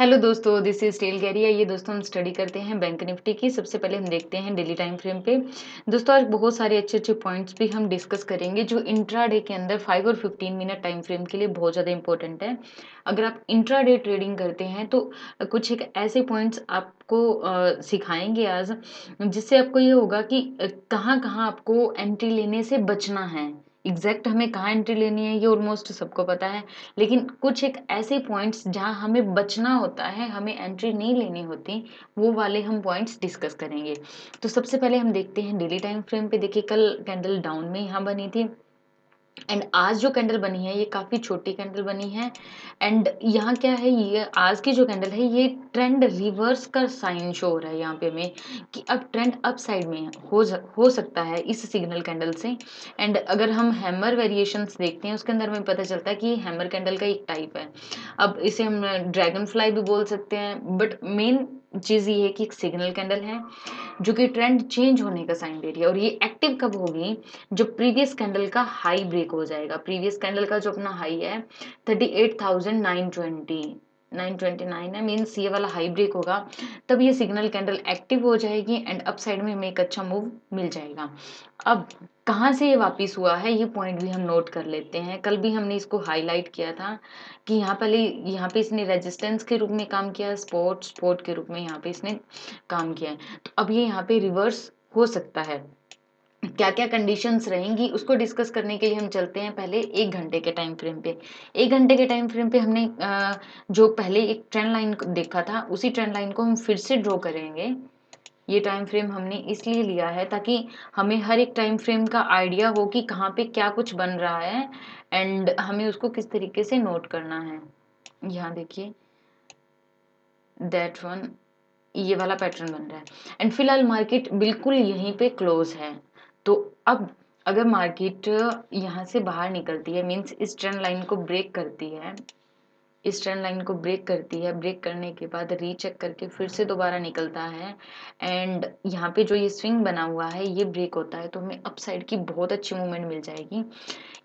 Hello दोस्तों, this is tell Gary. आइए दोस्तों हम स्टडी करते हैं बैंक निफ्टी की। सबसे पहले हम देखते हैं डेली टाइम फ्रेम पे। दोस्तों आज बहुत सारे अच्छे अच्छे पॉइंट्स भी हम डिस्कस करेंगे जो इंट्राडे के अंदर 5 और 15 मिनट टाइम फ्रेम के लिए बहुत ज़्यादा इंपॉर्टेंट है। अगर आप इंट्राडे ट्रेडिंग करते हैं तो कुछ एक ऐसे पॉइंट्स आपको सिखाएंगे आज, जिससे आपको ये होगा कि कहाँ कहाँ आपको एंट्री लेने से बचना है। एग्जैक्ट हमें कहाँ एंट्री लेनी है ये ऑलमोस्ट सबको पता है, लेकिन कुछ एक ऐसे पॉइंट्स जहाँ हमें बचना होता है, हमें एंट्री नहीं लेनी होती, वो वाले हम पॉइंट्स डिस्कस करेंगे। तो सबसे पहले हम देखते हैं डेली टाइम फ्रेम पे। देखिए कल कैंडल डाउन में यहाँ बनी थी एंड आज जो कैंडल बनी है ये काफी छोटी कैंडल बनी है। एंड यहाँ क्या है, ये आज की जो कैंडल है ये ट्रेंड रिवर्स का साइन शो हो रहा है यहाँ पे हमें कि अब ट्रेंड अप साइड में हो सकता है इस सिग्नल कैंडल से। एंड अगर हम हैमर वेरिएशंस देखते हैं उसके अंदर हमें पता चलता है कि हैमर कैंडल का एक टाइप है। अब इसे हम ड्रैगन फ्लाई भी बोल सकते हैं, बट मेन चीज ये है कि एक सिग्नल कैंडल है जो कि ट्रेंड चेंज होने का साइन दे रही है। और ये एक्टिव कब होगी? जब प्रीवियस कैंडल का हाई ब्रेक हो जाएगा। प्रीवियस कैंडल का जो अपना हाई है 38,920 929 है, मीन्स ये वाला हाई ब्रेक होगा, तब ये सिग्नल कैंडल एक्टिव हो जाएगी एंड अप साइड में हमें एक अच्छा मूव मिल जाएगा। अब कहाँ से ये वापिस हुआ है ये पॉइंट भी हम नोट कर लेते हैं। कल भी हमने इसको हाईलाइट किया था कि यहाँ पे इसने रेजिस्टेंस के रूप में काम किया, सपोर्ट के रूप में यहाँ पे इसने काम किया है। तो अब ये यहाँ पे रिवर्स हो सकता है। क्या क्या कंडीशंस रहेंगी उसको डिस्कस करने के लिए हम चलते हैं पहले 1 घंटे के टाइम फ्रेम पे। 1 घंटे के टाइम फ्रेम पे हमने जो पहले एक ट्रेंड लाइन देखा था उसी ट्रेंड लाइन को हम फिर से ड्रॉ करेंगे। ये टाइम फ्रेम हमने इसलिए लिया है ताकि हमें हर एक टाइम फ्रेम का आइडिया हो कि कहाँ पे क्या कुछ बन रहा है एंड हमें उसको किस तरीके से नोट करना है। यहाँ देखिए दैट वन, ये वाला पैटर्न बन रहा है एंड फिलहाल मार्केट बिल्कुल यहीं पे क्लोज है। तो अब अगर मार्केट यहाँ से बाहर निकलती है, मींस इस ट्रेंड लाइन को ब्रेक करती है, इस ट्रेंड लाइन को ब्रेक करती है, ब्रेक करने के बाद रीचेक करके फिर से दोबारा निकलता है एंड यहाँ पे जो ये स्विंग बना हुआ है ये ब्रेक होता है, तो हमें अप साइड की बहुत अच्छी मूवमेंट मिल जाएगी।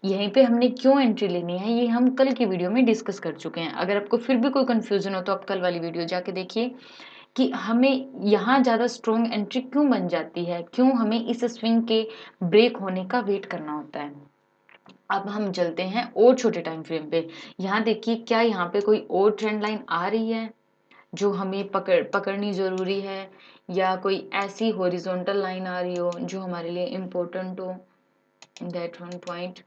यहीं पे हमने क्यों एंट्री लेनी है ये हम कल की वीडियो में डिस्कस कर चुके हैं। अगर आपको फिर भी कोई कंफ्यूजन हो तो आप कल वाली वीडियो जाके देखिए कि हमें यहाँ ज़्यादा स्ट्रॉन्ग एंट्री क्यों बन जाती है, क्यों हमें इस स्विंग के ब्रेक होने का वेट करना होता है। अब हम चलते हैं और छोटे टाइम फ्रेम पे। यहाँ देखिए क्या यहाँ पे कोई और ट्रेंड लाइन आ रही है जो हमें पकड़नी ज़रूरी है, या कोई ऐसी हॉरिजॉन्टल लाइन आ रही हो जो हमारे लिए इम्पोर्टेंट हो। That one point.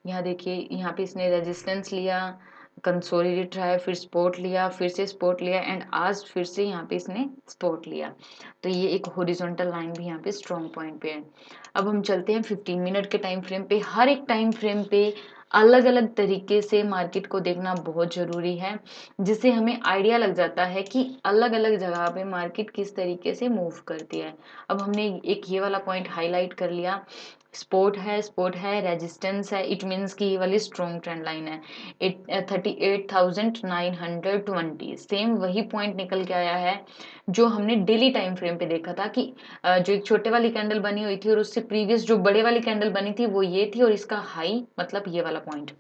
यहाँ देखिए यहाँ पे इसने रेजिस्टेंस लिया, कंसोलिडेट रहा है, फिर सपोर्ट लिया, फिर से सपोर्ट लिया एंड आज फिर से यहाँ पे इसने सपोर्ट लिया। तो ये एक हॉरिजॉन्टल लाइन भी यहाँ पे स्ट्रॉन्ग पॉइंट पे है। अब हम चलते हैं 15 मिनट के टाइम फ्रेम पे। हर एक टाइम फ्रेम पे अलग अलग तरीके से मार्केट को देखना बहुत ज़रूरी है, जिससे हमें आइडिया लग जाता है कि अलग अलग जगह पे मार्केट किस तरीके से मूव करती है। अब हमने एक ये वाला पॉइंट हाईलाइट कर लिया, सपोर्ट है, रेजिस्टेंस है, इट मीन्स कि ये वाली स्ट्रॉन्ग ट्रेंड लाइन है 38,920। सेम वही पॉइंट निकल के आया है जो हमने डेली टाइम फ्रेम पे देखा था कि जो एक छोटे वाली कैंडल बनी हुई थी और उससे प्रीवियस जो बड़े वाली कैंडल बनी थी वो ये थी और इसका हाई मतलब ये वाला पॉइंट।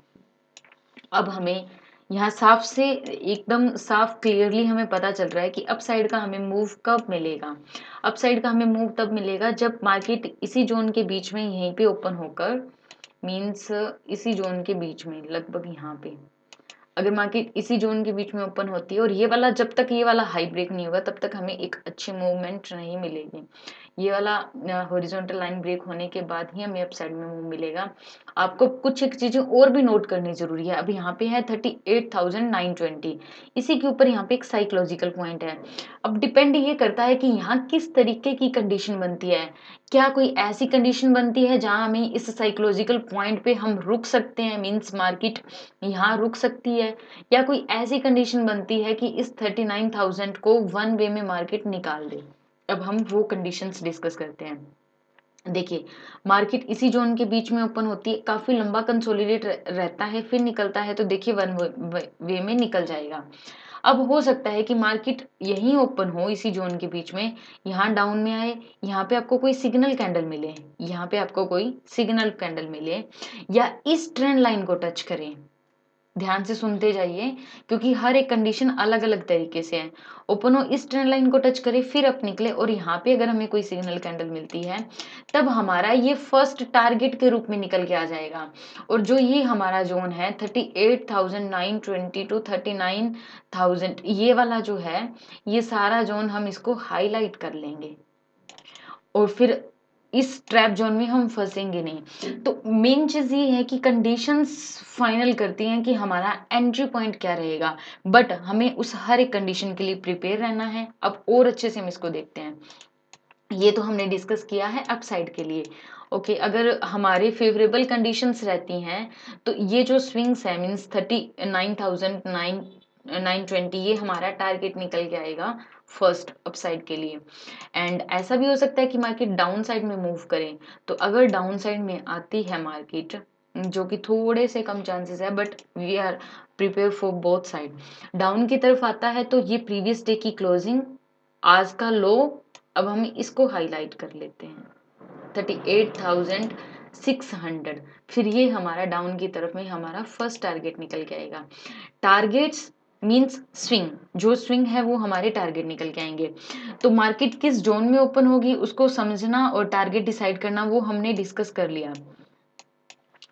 अब हमें यहाँ साफ से एकदम साफ क्लियरली हमें पता चल रहा है कि अप साइड का हमें मूव कब मिलेगा। अप साइड का हमें मूव तब मिलेगा जब मार्केट इसी जोन के बीच में यहीं पे ओपन होकर, मींस इसी जोन के बीच में लगभग यहाँ पे अगर मार्केट इसी जोन के बीच में ओपन होती है और ये वाला जब तक ये वाला हाई ब्रेक नहीं होगा तब तक हमें एक अच्छी मूवमेंट नहीं मिलेगी। ये वाला हॉरिजॉन्टल लाइन ब्रेक होने के बाद ही हमें अप साइड में मूव मिलेगा। आपको कुछ एक चीजें और भी नोट करनी जरूरी है। अब यहाँ पे है 38,920, इसी के ऊपर यहाँ पे एक साइकोलॉजिकल पॉइंट है। अब डिपेंड ये करता है कि यहाँ किस तरीके की कंडीशन बनती है। क्या कोई ऐसी कंडीशन बनती है जहां हमें इस साइकोलॉजिकल पॉइंट पे हम रुक सकते हैं, मींस मार्केट यहाँ रुक सकती है, या कोई ऐसी कंडीशन बनती है कि इस 39,000 को वन वे में मार्केट निकाल दे। अब हम वो कंडीशंस डिस्कस करते हैं। देखिए मार्केट इसी जोन के बीच में ओपन होती है, काफी लंबा कंसोलिडेट रहता है, फिर निकलता है, तो देखिए वन वे में निकल जाएगा। अब हो सकता है कि मार्केट यहीं ओपन हो इसी जोन के बीच में, यहाँ डाउन में आए, यहाँ पे आपको कोई सिग्नल कैंडल मिले, यहाँ पे आपको कोई सिग्नल कैंडल मिले, या इस ट्रेंड लाइन को टच करें, ध्यान से सुनते जाइए क्योंकि हर एक कंडीशन अलग अलग तरीके से है। ओपन हो, इस ट्रेंड लाइन को टच करे, फिर अप निकले और यहाँ पे अगर हमें कोई सिग्नल कैंडल मिलती है तब हमारा ये फर्स्ट टारगेट के रूप में निकल के आ जाएगा। और जो ये हमारा जोन है 38,920 टू 39,000, ये वाला जो है, ये सारा जोन हम इसको हाईलाइट कर लेंगे और फिर इस ट्रैप जोन में हम फंसेंगे नहीं। तो मेन चीज ये है कि कंडीशंस फाइनल करती हैं कि हमारा एंट्री पॉइंट क्या रहेगा, बट हमें उस हर एक कंडीशन के लिए प्रिपेयर रहना है। अब और अच्छे से हम इसको देखते हैं। ये तो हमने डिस्कस किया है अपसाइड के लिए। ओके, अगर हमारे फेवरेबल कंडीशंस रहती हैं तो ये जो स्विंग्स है मीन्स 39,920, ये हमारा टारगेट निकल के आएगा फर्स्ट अपसाइड के लिए। एंड ऐसा भी हो सकता है कि मार्केट डाउन साइड में मूव करे। तो अगर डाउन साइड में आती है मार्केट, जो कि थोड़े से कम चांसेस है, but we are prepare for both side, down की तरफ आता है तो ये प्रीवियस डे की क्लोजिंग, आज का लो, अब हम इसको हाईलाइट कर लेते हैं 38,600, फिर ये हमारा डाउन की तरफ में हमारा फर्स्ट टारगेट निकल के आएगा। टारगेट्स मींस स्विंग, जो स्विंग है वो हमारे टारगेट निकल के आएंगे। तो मार्केट किस जोन में ओपन होगी उसको समझना और टारगेट डिसाइड करना वो हमने डिस्कस कर लिया।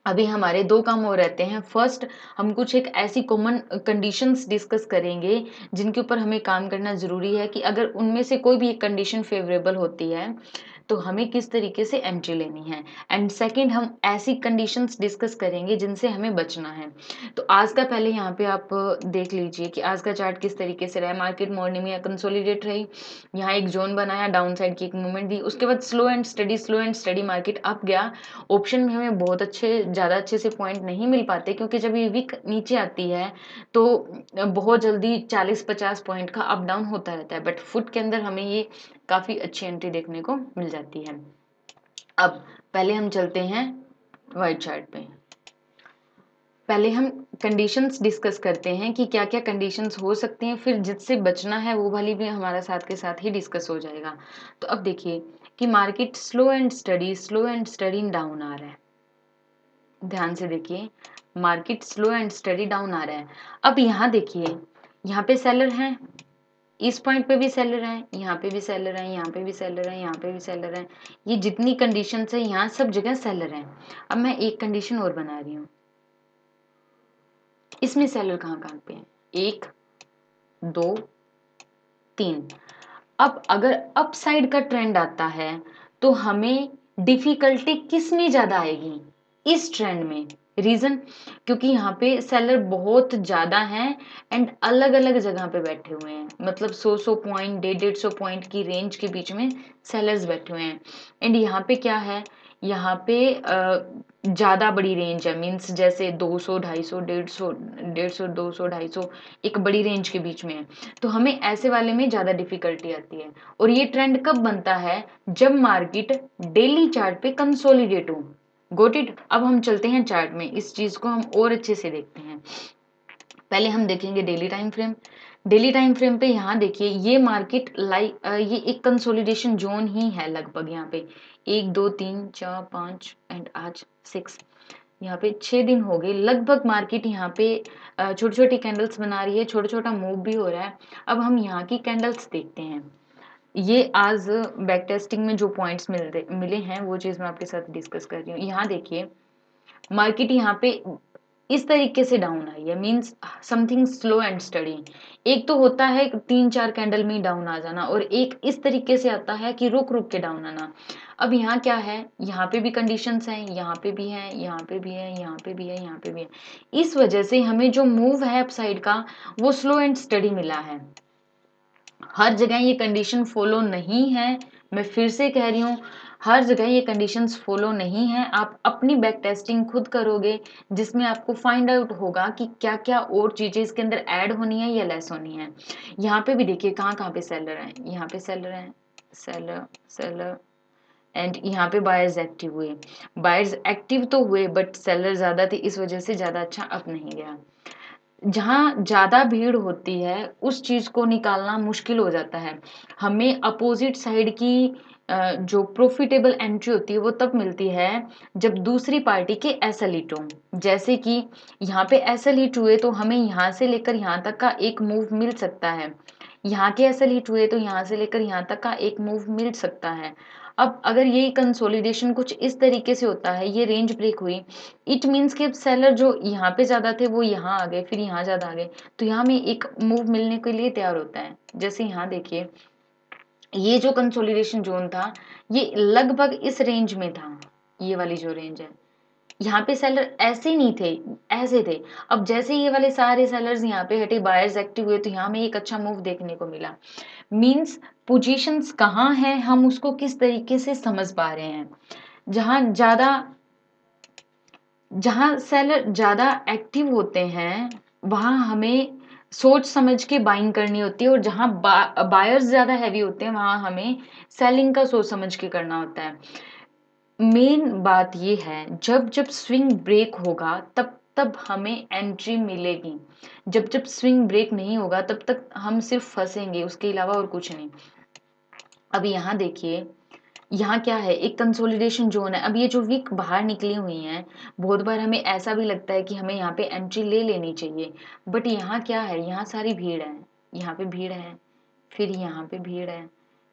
अभी हमारे दो काम और रहते हैं। फर्स्ट, हम कुछ एक ऐसी कॉमन कंडीशंस डिस्कस करेंगे जिनके ऊपर हमें काम करना ज़रूरी है कि अगर उनमें से कोई भी एक कंडीशन फेवरेबल होती है तो हमें किस तरीके से एंट्री लेनी है। एंड सेकंड, हम ऐसी कंडीशंस डिस्कस करेंगे जिनसे हमें बचना है। तो आज का पहले यहाँ पे आप देख लीजिए कि आज का चार्ट किस तरीके से रहा है। मार्केट मॉर्निंग में कंसोलिडेट रही, यहाँ एक जोन बनाया, डाउन साइड की एक मूवमेंट दी, उसके बाद slow and study market up गया। ऑप्शन में हमें बहुत ज़्यादा अच्छे से पॉइंट नहीं मिल पाते क्योंकि जब ये वीक नीचे आती है तो बहुत जल्दी 40-50 पॉइंट का अप डाउन होता रहता है, बट फुट के अंदर हमें ये काफ़ी अच्छी एंट्री देखने को मिल जाती है। अब पहले हम चलते हैं वाइट चार्ट पे। पहले हम कंडीशंस डिस्कस करते हैं कि क्या क्या कंडीशंस हो सकती हैं, फिर जिससे बचना है वो वाली भी हमारा साथ के साथ ही डिस्कस हो जाएगा। तो अब देखिए कि market slow and steady down आ रहा है। ध्यान से देखिए, market slow and steady down आ रहा है। अब यहाँ देखिए, यहाँ पे सेलर हैं, इस पॉइंट पे भी सेलर हैं, यहाँ पे भी सेलर हैं, यहाँ पे भी सेलर हैं, यहाँ पे भी सेलर हैं। ये जितनी कंडीशंस है यहाँ सब जगह सेलर हैं। अब मैं एक कंडीशन और बना रही हूँ, इसमें सेलर कहाँ कहाँ पे हैं, 1 2 3। अब अगर अप साइड का ट्रेंड आता है तो हमें डिफिकल्टी किस में ज्यादा आएगी, इस ट्रेंड में। रीजन, क्योंकि यहाँ पे सेलर बहुत ज्यादा हैं एंड अलग अलग जगह पे बैठे हुए हैं, मतलब 100 पॉइंट 150 पॉइंट की रेंज के बीच में सेलर्स बैठे हुए हैं। एंड यहाँ पे क्या है, यहाँ पे ज्यादा बड़ी रेंज है, मींस जैसे 200 250 150 200 250 एक बड़ी रेंज के बीच में है। तो हमें ऐसे वाले में ज्यादा डिफिकल्टी आती है। और ये ट्रेंड कब बनता है, जब मार्केट डेली चार्ट पे कंसोलिडेट हो। Got it. अब हम चलते हैं चार्ट में, इस चीज को हम और अच्छे से देखते हैं। पहले हम देखेंगे daily time frame. Daily time frame पे यहाँ देखिए, ये मार्केट ये एक कंसोलिडेशन जोन ही है लगभग। यहाँ पे 1 2 3 4 5 एंड आज 6, यहाँ पे 6 दिन हो गए लगभग। मार्केट यहाँ पे छोटी छोटी कैंडल्स बना रही है, छोटा छोटा मूव भी हो रहा है। अब हम यहाँ की कैंडल्स देखते हैं। ये आज बैक टेस्टिंग में जो पॉइंट्स मिले हैं वो चीज़ मैं आपके साथ डिस्कस कर रही हूँ। यहाँ देखिए, मार्केट यहाँ पे इस तरीके से डाउन आई है, means something slow and study. एक तो होता है 3-4 कैंडल में डाउन आ जाना, और एक इस तरीके से आता है कि रुक रुक के डाउन आना। अब यहाँ क्या है, यहाँ पे भी कंडीशंस हैं, यहाँ पे भी है, यहाँ पे भी है, यहाँ पे भी है, यहाँ पे भी है। इस वजह से हमें जो मूव है अपसाइड का वो स्लो एंड स्टडी मिला है। हर जगह ये कंडीशन फॉलो नहीं है, मैं फिर से कह रही हूँ, हर जगह ये कंडीशंस फॉलो नहीं है। आप अपनी बैक टेस्टिंग खुद करोगे जिसमें आपको फाइंड आउट होगा कि क्या क्या और चीज़ें इसके अंदर ऐड होनी है या लेस होनी है। यहाँ पे भी देखिए कहाँ कहाँ पे सेलर हैं, यहाँ पे सेलर हैं, सेलर सेलर, एंड यहाँ पे बायर्स एक्टिव हुए। बायर्स एक्टिव तो हुए बट सेलर ज़्यादा थे, इस वजह से ज़्यादा अच्छा अप नहीं गया। जहाँ ज़्यादा भीड़ होती है उस चीज़ को निकालना मुश्किल हो जाता है। हमें अपोजिट साइड की जो प्रॉफिटेबल एंट्री होती है वो तब मिलती है जब दूसरी पार्टी के एसएल हिट हो। जैसे कि यहाँ पे एसएल हिट हुए तो हमें यहाँ से लेकर यहाँ तक का एक मूव मिल सकता है, यहाँ के एसएल हिट हुए तो यहाँ से लेकर यहाँ तक का एक मूव मिल सकता है। अब अगर ये कंसोलिडेशन कुछ इस तरीके से होता है, ये रेंज ब्रेक हुई, इट मीन्स कि सेलर जो यहाँ पे ज्यादा थे वो यहाँ आ गए, फिर यहाँ ज्यादा आ गए, तो यहाँ में एक मूव मिलने के लिए तैयार होता है। जैसे यहाँ देखिए, ये जो कंसोलिडेशन जोन था ये लगभग इस रेंज में था, ये वाली जो रेंज है, यहाँ पे सेलर ऐसे नहीं थे, ऐसे थे। अब जैसे ये वाले सारे सेलर्स यहाँ पे हटे, बायर्स एक्टिव हुए, तो यहाँ में एक अच्छा मूव देखने को मिला। मींस पोजीशंस कहाँ हैं, हम उसको किस तरीके से समझ पा रहे हैं। जहां सेलर ज्यादा एक्टिव होते हैं वहां हमें सोच समझ के बाइंग करनी होती है, और जहां बायर्स ज्यादा हैवी होते हैं वहां हमें सेलिंग का सोच समझ के करना होता है। मेन बात ये है, जब जब स्विंग ब्रेक होगा तब तब हमें एंट्री मिलेगी। जब जब स्विंग ब्रेक नहीं होगा तब तक हम सिर्फ फंसेंगे, उसके अलावा और कुछ नहीं। अब यहाँ देखिए, यहाँ क्या है, एक कंसोलिडेशन जोन है। अब ये जो विक बाहर निकली हुई हैं, बहुत बार हमें ऐसा भी लगता है कि हमें यहाँ पे एंट्री ले लेनी चाहिए, बट यहाँ क्या है, यहाँ सारी भीड़ है, यहाँ पे भीड़ है, फिर यहाँ पे भीड़ है,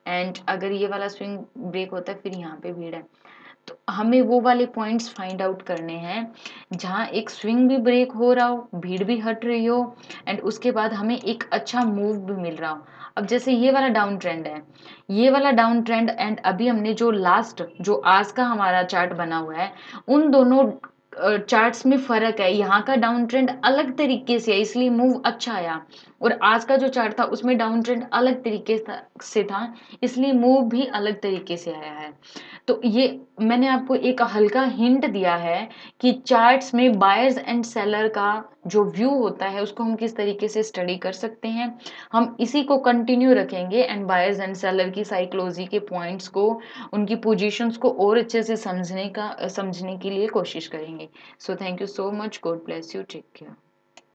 एंड अगर ये वाला स्विंग ब्रेक होता है फिर यहाँ पे भीड़ है। तो हमें वो वाले पॉइंट्स फाइंड आउट करने हैं जहाँ एक स्विंग भी ब्रेक हो रहा हो, भीड़ भी हट रही हो, एंड उसके बाद हमें एक अच्छा मूव भी मिल रहा हो। अब जैसे ये वाला डाउन ट्रेंड है, ये वाला डाउन ट्रेंड एंड अभी हमने जो लास्ट जो आज का हमारा चार्ट बना हुआ है, उन दोनों चार्ट्स में फर्क है। यहाँ का डाउन ट्रेंड अलग तरीके से है इसलिए मूव अच्छा आया, और आज का जो चार्ट था उसमें डाउन ट्रेंड अलग तरीके से था इसलिए मूव भी अलग तरीके से आया है। तो ये मैंने आपको एक हल्का हिंट दिया है कि चार्ट्स में बायर्स एंड सेलर का जो व्यू होता है उसको हम किस तरीके से स्टडी कर सकते हैं। हम इसी को कंटिन्यू रखेंगे एंड बायर्स एंड सेलर की साइकोलॉजी के पॉइंट्स को, उनकी पोजीशंस को और अच्छे से समझने के लिए कोशिश करेंगे। So thank you so much, God bless you, take care.